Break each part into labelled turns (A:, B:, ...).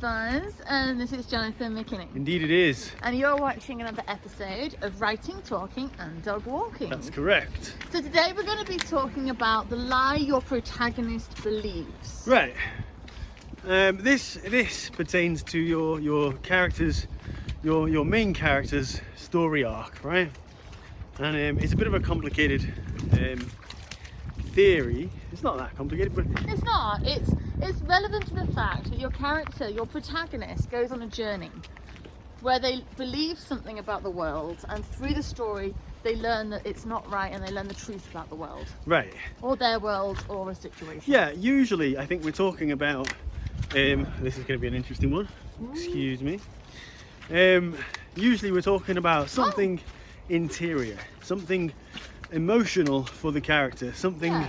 A: Buzz, and this is Jonathan McKinney.
B: Indeed it is.
A: And you're watching another episode of Writing, Talking and Dog Walking.
B: That's correct.
A: So today we're going to be talking about the lie your protagonist believes.
B: Right. This pertains to your character's, your main character's story arc, right? And it's a bit of a complicated theory. It's not that complicated, but
A: it's not. It's relevant to the fact that your character, your protagonist, goes on a journey where they believe something about the world, and through the story they learn that it's not right, and they learn the truth about the world.
B: Right.
A: Or their world, or a situation.
B: Yeah, usually I think we're talking about, this is going to be an interesting one, excuse me. Usually we're talking about something interior, something emotional for the character, something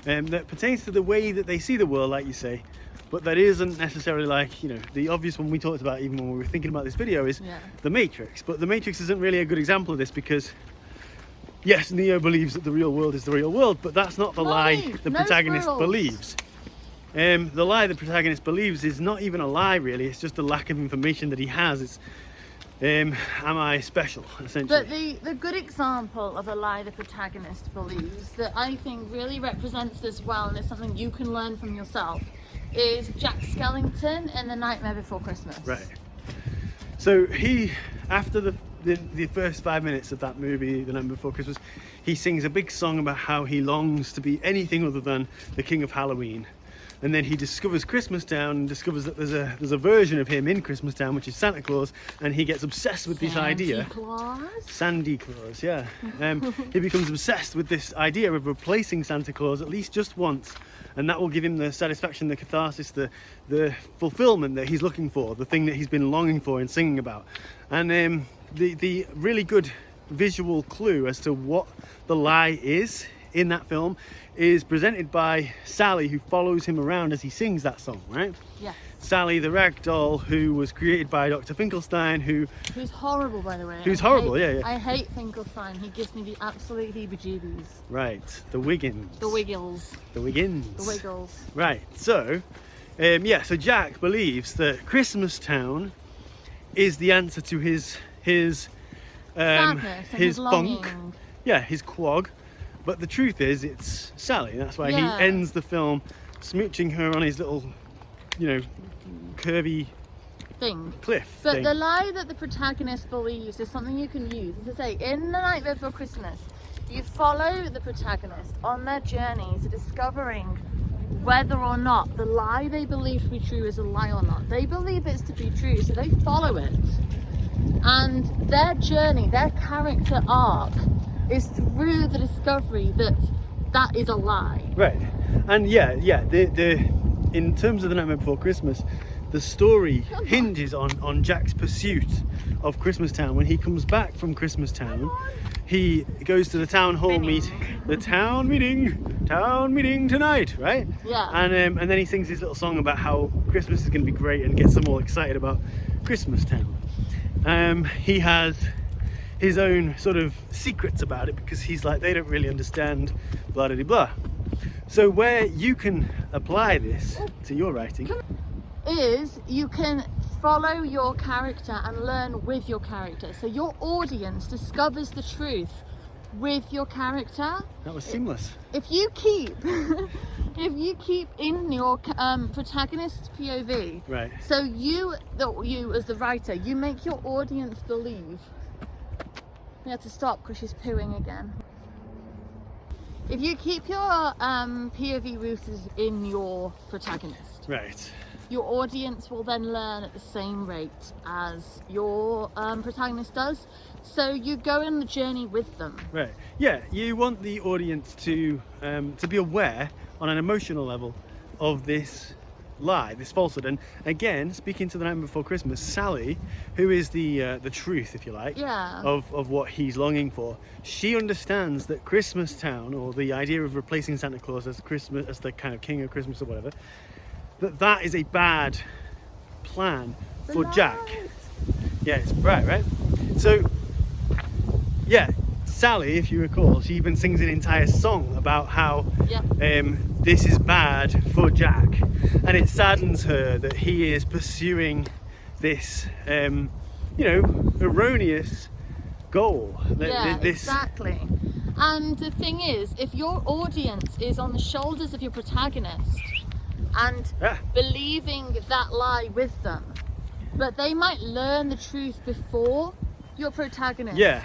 B: that pertains to the way that they see the world, like you say, but that isn't necessarily like, you know, the obvious one we talked about even when we were thinking about this video is the Matrix. But the Matrix isn't really a good example of this because, yes, Neo believes that the real world is the real world, but that's not the lie the protagonist believes. The lie the protagonist believes is not even a lie, really. It's just a lack of information that he has. It's am I special, essentially?
A: But the good example of a lie the protagonist believes that I think really represents this well, and it's something you can learn from yourself, is Jack Skellington in The Nightmare Before Christmas.
B: Right. So he, after the first 5 minutes of that movie, The Nightmare Before Christmas, he sings a big song about how he longs to be anything other than the king of Halloween. And then he discovers Christmastown and discovers that there's a version of him in Christmastown, which is Santa Claus, and he gets obsessed with this idea. Sandy Claus, yeah. He becomes obsessed with this idea of replacing Santa Claus at least just once, and that will give him the satisfaction, the catharsis, the fulfillment that he's looking for, the thing that he's been longing for and singing about. And the really good visual clue as to what the lie is in that film is presented by Sally, who follows him around as he sings that song, right?
A: Yes.
B: Sally, the rag doll, who was created by Dr. Finkelstein,
A: who's horrible, by the way.
B: Who's horrible, yeah.
A: I hate Finkelstein. He gives me the absolute heebie-jeebies.
B: Right, the Wiggins.
A: The Wiggles.
B: The Wiggins.
A: The Wiggles.
B: Right, so, so Jack believes that Christmastown is the answer to his
A: sadness and his longing.
B: funk. Yeah, his quag. But the truth is, it's Sally. That's why he ends the film smooching her on his little, you know, curvy cliff
A: But
B: thing.
A: the lie that the protagonist believes is something you can use. As I say, in The Night Before Christmas, you follow the protagonist on their journey to discovering whether or not the lie they believe to be true is a lie or not. They believe it's to be true, so they follow it. And their journey, their character arc, is through the discovery that that is a lie.
B: Right. And the in terms of The Nightmare Before Christmas, the story hinges on Jack's pursuit of Christmastown. When he comes back from Christmastown, he goes to the town hall meeting. The town meeting tonight, right?
A: Yeah.
B: And then he sings his little song about how Christmas is going to be great and gets them all excited about Christmastown. He has his own sort of secrets about it because he's like, they don't really understand blah blah blah. So where you can apply this to your writing
A: is you can follow your character and learn with your character. So your audience discovers the truth with your character.
B: That was seamless.
A: If you keep in your protagonist's POV,
B: right?
A: So you as the writer, you make your audience believe. We have to stop because she's pooing again. If you keep your POV rooted in your protagonist,
B: right,
A: your audience will then learn at the same rate as your protagonist does. So you go on the journey with them. Right.
B: Yeah, you want the audience to be aware on an emotional level of this lie, this falsehood. And again, speaking to The Night Before Christmas, Sally, who is the truth, if you like, of what he's longing for, she understands that Christmastown, or the idea of replacing Santa Claus as the kind of king of Christmas or whatever, that is a bad plan for Jack. Yeah, it's bright, right? So Sally, if you recall, she even sings an entire song about how this is bad for Jack, and it saddens her that he is pursuing this, erroneous goal.
A: Yeah, exactly. And the thing is, if your audience is on the shoulders of your protagonist and believing that lie with them, but they might learn the truth before your protagonist.
B: Yeah.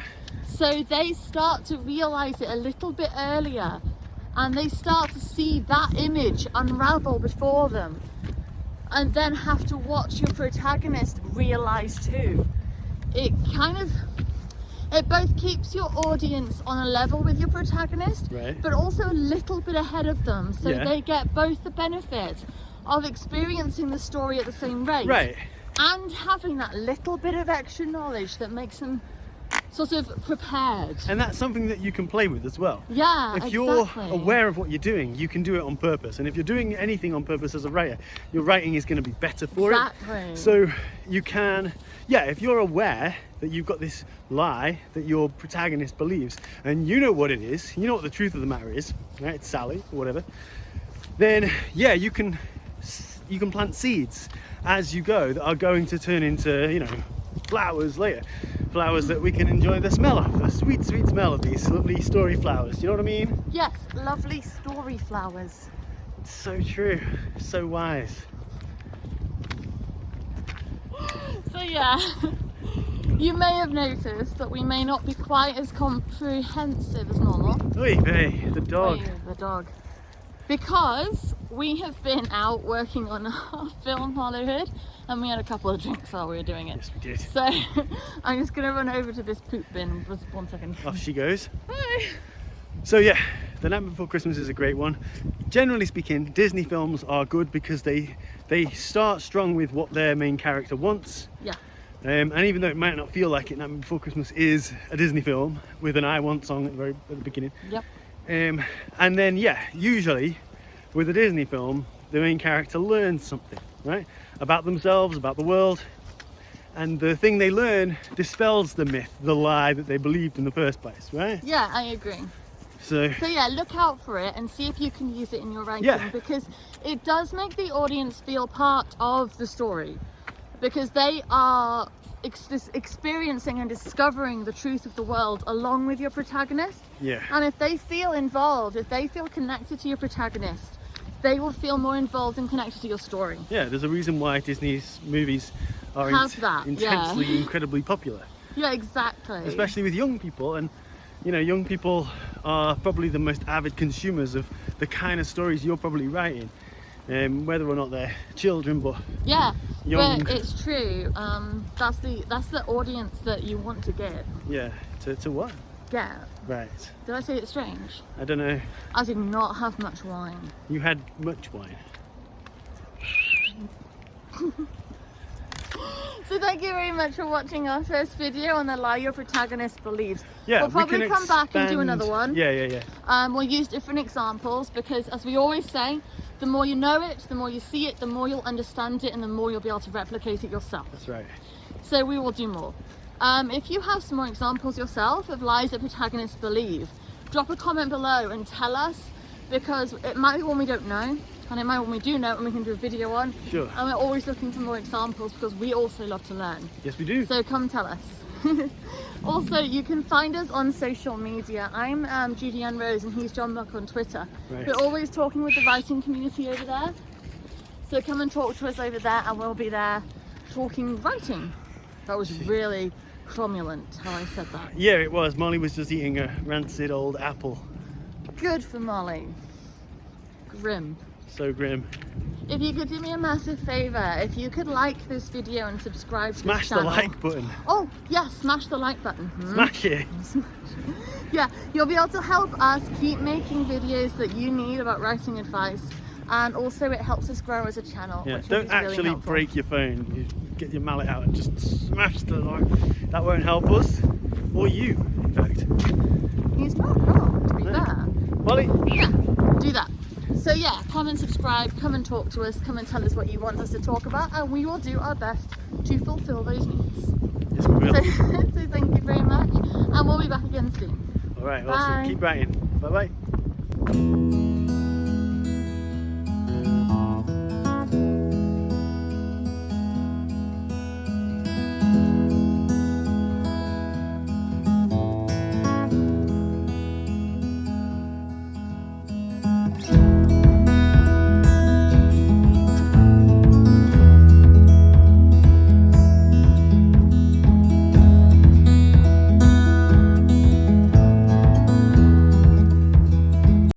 A: So they start to realize it a little bit earlier, and they start to see that image unravel before them, and then have to watch your protagonist realize too. It both keeps your audience on a level with your protagonist,
B: right,
A: but also a little bit ahead of them, so they get both the benefit of experiencing the story at the same rate,
B: right,
A: and having that little bit of extra knowledge that makes them sort of prepared.
B: And that's something that you can play with as well.
A: Yeah,
B: if you're aware of what you're doing, you can do it on purpose. And if you're doing anything on purpose as a writer, your writing is going to be better for it. So you can, if you're aware that you've got this lie that your protagonist believes, and you know what it is, you know what the truth of the matter is, right? It's Sally or whatever. Then you can plant seeds as you go that are going to turn into, flowers later. Flowers that we can enjoy the smell of, the sweet, sweet smell of these lovely story flowers. Do you know what I mean?
A: Yes, lovely story flowers.
B: It's so true, so wise.
A: So you may have noticed that we may not be quite as comprehensive as normal.
B: Oy vey, the dog.
A: Oy, the dog. Because we have been out working on our film Hollywood, and we had a couple of drinks while we were doing it.
B: Yes, we did.
A: So I'm just going to run over to this poop bin. Just 1 second.
B: Off she goes.
A: Hi.
B: So The Night Before Christmas is a great one. Generally speaking, Disney films are good because they start strong with what their main character wants.
A: Yeah.
B: And even though it might not feel like it, Night Before Christmas is a Disney film with an I Want song at the beginning.
A: Yep.
B: And then usually with a Disney film, the main character learns something, right? About themselves, about the world. And the thing they learn dispels the myth, the lie that they believed in the first place, right?
A: Yeah, I agree.
B: So
A: look out for it and see if you can use it in your writing, because it does make the audience feel part of the story, because they are experiencing and discovering the truth of the world along with your protagonist.
B: Yeah.
A: And if they feel involved, if they feel connected to your protagonist, they will feel more involved and connected to your story. Yeah,
B: there's a reason why Disney's movies are intensely, incredibly popular.
A: Yeah, exactly.
B: Especially with young people, and young people are probably the most avid consumers of the kind of stories you're probably writing, whether or not they're children, but young.
A: But it's true. That's the audience that you want to get.
B: Yeah, to what?
A: Get.
B: Right.
A: Did I say it strange?
B: I don't know.
A: I did not have much wine.
B: You had much wine.
A: So thank you very much for watching our first video on the lie your protagonist believes.
B: Yeah,
A: we'll probably come back and do another one.
B: Yeah.
A: We'll use different examples, because as we always say, the more you know it, the more you see it, the more you'll understand it, and the more you'll be able to replicate it yourself.
B: That's right. So
A: we will do more. If you have some more examples yourself of lies that protagonists believe, drop a comment below and tell us, because it might be one we don't know, and it might be one we do know and we can do a video on.
B: Sure.
A: And we're always looking for more examples, because we also love to learn.
B: Yes, we do.
A: So come tell us. Also, you can find us on social media. I'm Judy Ann Rose and he's John Buck on Twitter.
B: Right.
A: We're always talking with the writing community over there. So come and talk to us over there, and we'll be there talking writing. That was really cromulent how I said that.
B: Yeah, it was. Molly was just eating a rancid old apple.
A: Good for Molly. Grim.
B: So grim.
A: If you could do me a massive favour, if you could like this video and subscribe to
B: smash
A: this channel.
B: The like button.
A: Oh, yeah, smash the like button.
B: Smash it.
A: Yeah, you'll be able to help us keep making videos that you need about writing advice, and also it helps us grow as a channel.
B: Yeah,
A: which
B: don't actually
A: really
B: break your phone. You get your mallet out and just smash the like. That won't help us, or you, in fact.
A: He's not wrong, to be fair.
B: Molly?
A: Yeah, do that. So yeah, come and subscribe, come and talk to us, come and tell us what you want us to talk about, and we will do our best to fulfill those needs.
B: Yes, we will.
A: So thank you very much, and we'll be back again soon.
B: All right,
A: Bye.
B: awesome. Keep writing. Bye-bye.